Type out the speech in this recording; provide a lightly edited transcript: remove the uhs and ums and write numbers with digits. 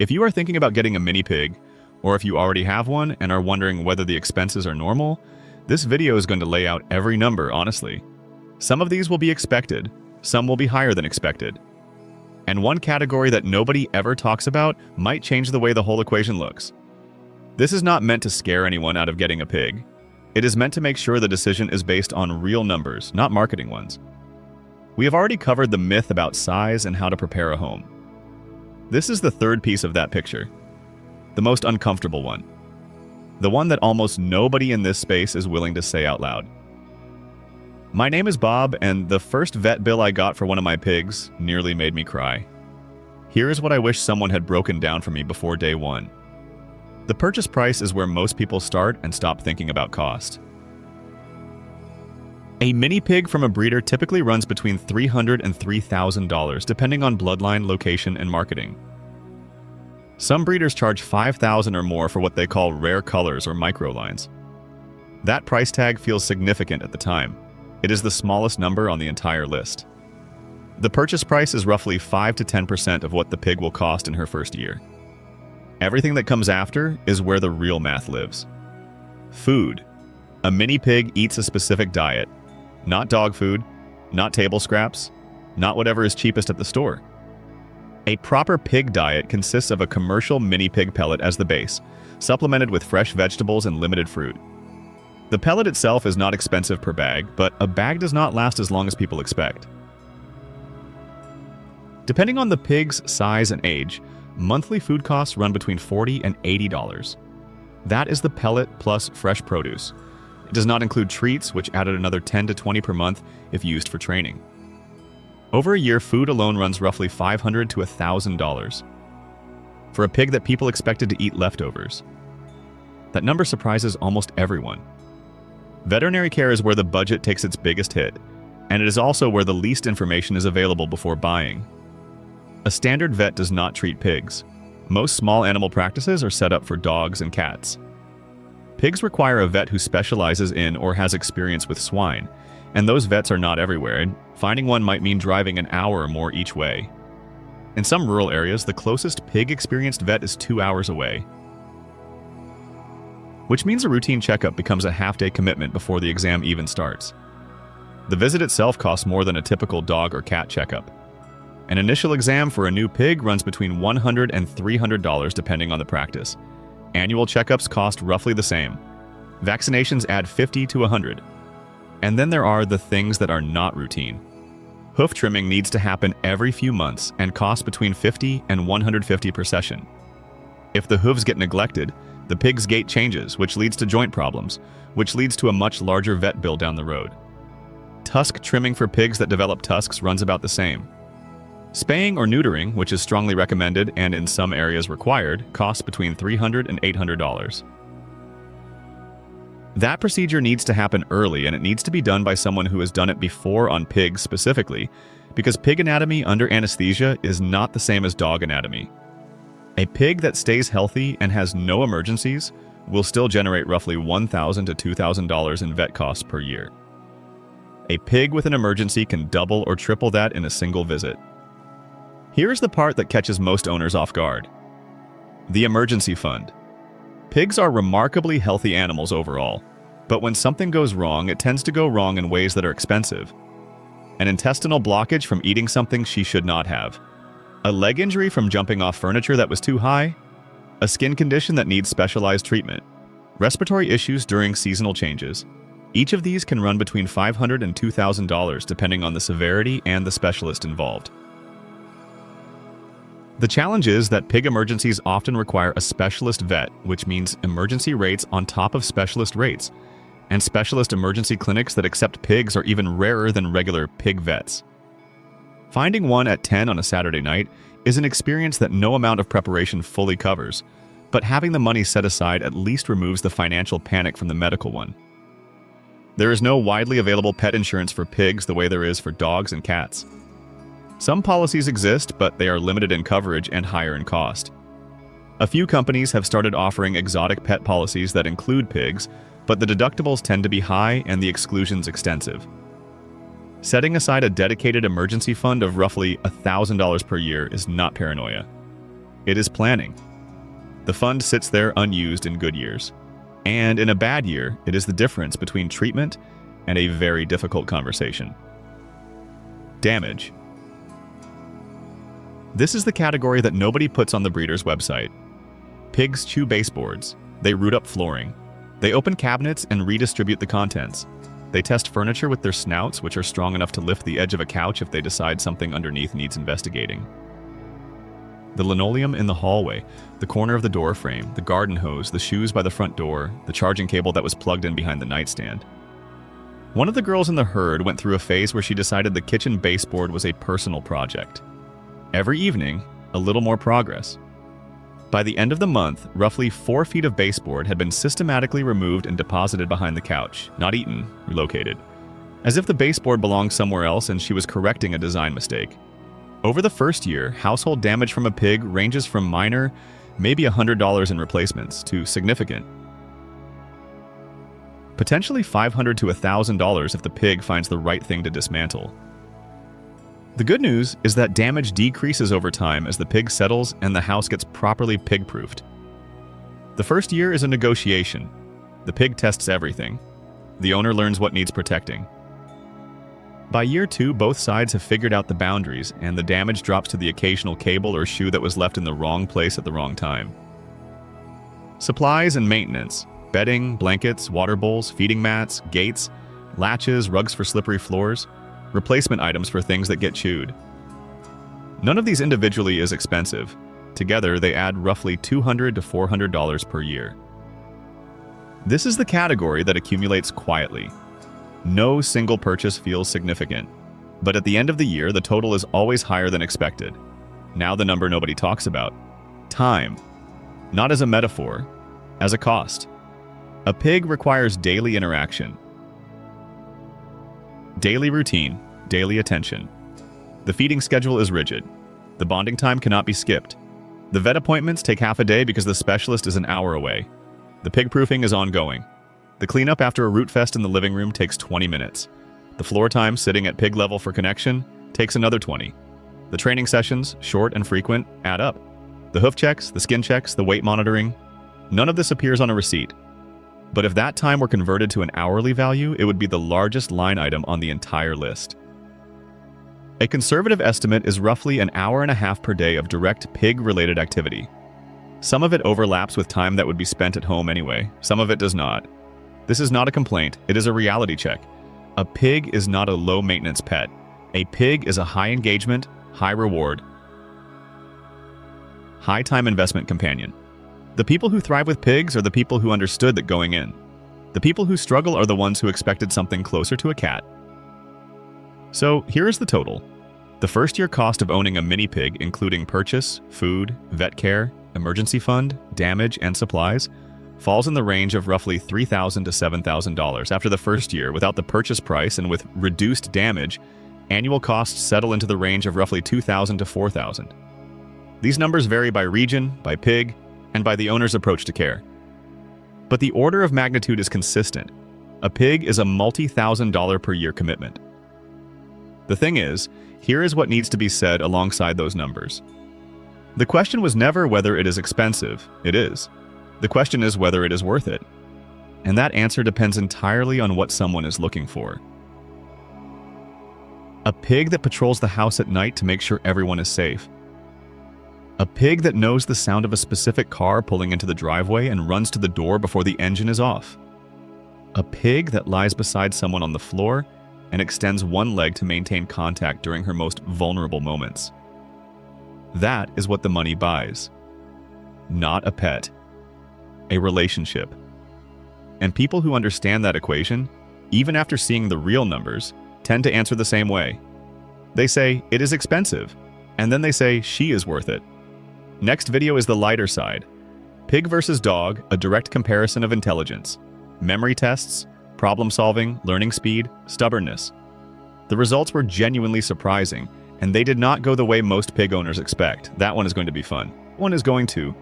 If you are thinking about getting a mini pig, or if you already have one and are wondering whether the expenses are normal, this video is going to lay out every number honestly. Some of these will be expected, some will be higher than expected. And one category that nobody ever talks about might change the way the whole equation looks. This is not meant to scare anyone out of getting a pig. It is meant to make sure the decision is based on real numbers, not marketing ones. We have already covered the myth about size and how to prepare a home. This is the third piece of that picture. The most uncomfortable one. The one that almost nobody in this space is willing to say out loud. My name is Bob, and the first vet bill I got for one of my pigs nearly made me cry. Here is what I wish someone had broken down for me before day one. The purchase price is where most people start and stop thinking about cost. A mini pig from a breeder typically runs between $300 and $3,000 depending on bloodline, location, and marketing. Some breeders charge $5,000 or more for what they call rare colors or micro lines. That price tag feels significant at the time. It is the smallest number on the entire list. The purchase price is roughly 5 to 10% of what the pig will cost in her first year. Everything that comes after is where the real math lives. Food. A mini pig eats a specific diet. Not dog food, not table scraps, not whatever is cheapest at the store. A proper pig diet consists of a commercial mini pig pellet as the base, supplemented with fresh vegetables and limited fruit. The pellet itself is not expensive per bag, but a bag does not last as long as people expect. Depending on the pig's size and age, monthly food costs run between $40 and $80. That is the pellet plus fresh produce. It does not include treats, which added another $10 to $20 per month if used for training. Over a year, food alone runs roughly $500 to $1,000 for a pig that people expected to eat leftovers. That number surprises almost everyone. Veterinary care is where the budget takes its biggest hit, and it is also where the least information is available before buying. A standard vet does not treat pigs. Most small animal practices are set up for dogs and cats. Pigs require a vet who specializes in or has experience with swine, and those vets are not everywhere, and finding one might mean driving an hour or more each way. In some rural areas, the closest pig-experienced vet is 2 hours away, which means a routine checkup becomes a half-day commitment before the exam even starts. The visit itself costs more than a typical dog or cat checkup. An initial exam for a new pig runs between $100 and $300 depending on the practice. Annual checkups cost roughly the same. Vaccinations add $50 to $100. And then there are the things that are not routine. Hoof trimming needs to happen every few months and costs between $50 and $150 per session. If the hooves get neglected, the pig's gait changes, which leads to joint problems, which leads to a much larger vet bill down the road. Tusk trimming for pigs that develop tusks runs about the same. Spaying or neutering, which is strongly recommended and in some areas required, costs between $300 and $800. That procedure needs to happen early, and it needs to be done by someone who has done it before on pigs specifically, because pig anatomy under anesthesia is not the same as dog anatomy. A pig that stays healthy and has no emergencies will still generate roughly $1,000 to $2,000 in vet costs per year. A pig with an emergency can double or triple that in a single visit. Here's the part that catches most owners off guard. The emergency fund. Pigs are remarkably healthy animals overall, but when something goes wrong, it tends to go wrong in ways that are expensive. An intestinal blockage from eating something she should not have. A leg injury from jumping off furniture that was too high. A skin condition that needs specialized treatment. Respiratory issues during seasonal changes. Each of these can run between $500 and $2,000 depending on the severity and the specialist involved. The challenge is that pig emergencies often require a specialist vet, which means emergency rates on top of specialist rates, and specialist emergency clinics that accept pigs are even rarer than regular pig vets. Finding one at 10 on a Saturday night is an experience that no amount of preparation fully covers, but having the money set aside at least removes the financial panic from the medical one. There is no widely available pet insurance for pigs the way there is for dogs and cats. Some policies exist, but they are limited in coverage and higher in cost. A few companies have started offering exotic pet policies that include pigs, but the deductibles tend to be high and the exclusions extensive. Setting aside a dedicated emergency fund of roughly $1,000 per year is not paranoia. It is planning. The fund sits there unused in good years. And in a bad year, it is the difference between treatment and a very difficult conversation. Damage. This is the category that nobody puts on the breeder's website. Pigs chew baseboards. They root up flooring. They open cabinets and redistribute the contents. They test furniture with their snouts, which are strong enough to lift the edge of a couch if they decide something underneath needs investigating. The linoleum in the hallway, the corner of the door frame, the garden hose, the shoes by the front door, the charging cable that was plugged in behind the nightstand. One of the girls in the herd went through a phase where she decided the kitchen baseboard was a personal project. Every evening, a little more progress. By the end of the month, roughly 4 feet of baseboard had been systematically removed and deposited behind the couch, not eaten, relocated, as if the baseboard belonged somewhere else and she was correcting a design mistake. Over the first year, household damage from a pig ranges from minor, maybe $100 in replacements, to significant. Potentially $500 to $1,000 if the pig finds the right thing to dismantle. The good news is that damage decreases over time as the pig settles and the house gets properly pig-proofed. The first year is a negotiation. The pig tests everything. The owner learns what needs protecting. By year 2, both sides have figured out the boundaries, and the damage drops to the occasional cable or shoe that was left in the wrong place at the wrong time. Supplies and maintenance: bedding, blankets, water bowls, feeding mats, gates, latches, rugs for slippery floors, replacement items for things that get chewed. None of these individually is expensive. Together, they add roughly $200 to $400 per year. This is the category that accumulates quietly. No single purchase feels significant, but at the end of the year, the total is always higher than expected. Now the number nobody talks about. Time. Not as a metaphor, as a cost. A pig requires daily interaction. Daily routine, daily attention. The feeding schedule is rigid. The bonding time cannot be skipped. The vet appointments take half a day because the specialist is an hour away. The pig proofing is ongoing. The cleanup after a root fest in the living room takes 20 minutes. The floor time sitting at pig level for connection takes another 20. The training sessions, short and frequent, add up. The hoof checks, the skin checks, the weight monitoring, none of this appears on a receipt. But if that time were converted to an hourly value, it would be the largest line item on the entire list. A conservative estimate is roughly an hour and a half per day of direct pig-related activity. Some of it overlaps with time that would be spent at home anyway. Some of it does not. This is not a complaint, it is a reality check. A pig is not a low-maintenance pet. A pig is a high-engagement, high-reward, high-time investment companion. The people who thrive with pigs are the people who understood that going in. The people who struggle are the ones who expected something closer to a cat. So here is the total. The first-year cost of owning a mini pig, including purchase, food, vet care, emergency fund, damage, and supplies, falls in the range of roughly $3,000 to $7,000 after the first year. Without the purchase price and with reduced damage, annual costs settle into the range of roughly $2,000 to $4,000. These numbers vary by region, by pig, and by the owner's approach to care. But the order of magnitude is consistent. A pig is a multi-thousand-dollar per year commitment. The thing is, here is what needs to be said alongside those numbers. The question was never whether it is expensive. It is. The question is whether it is worth it. And that answer depends entirely on what someone is looking for. A pig that patrols the house at night to make sure everyone is safe. A pig that knows the sound of a specific car pulling into the driveway and runs to the door before the engine is off. A pig that lies beside someone on the floor and extends one leg to maintain contact during her most vulnerable moments. That is what the money buys. Not a pet. A relationship. And people who understand that equation, even after seeing the real numbers, tend to answer the same way. They say, it is expensive, and then they say, she is worth it. Next video is the lighter side. Pig versus dog, a direct comparison of intelligence. Memory tests, problem solving, learning speed, stubbornness. The results were genuinely surprising, and they did not go the way most pig owners expect. That one is going to be fun. One is going to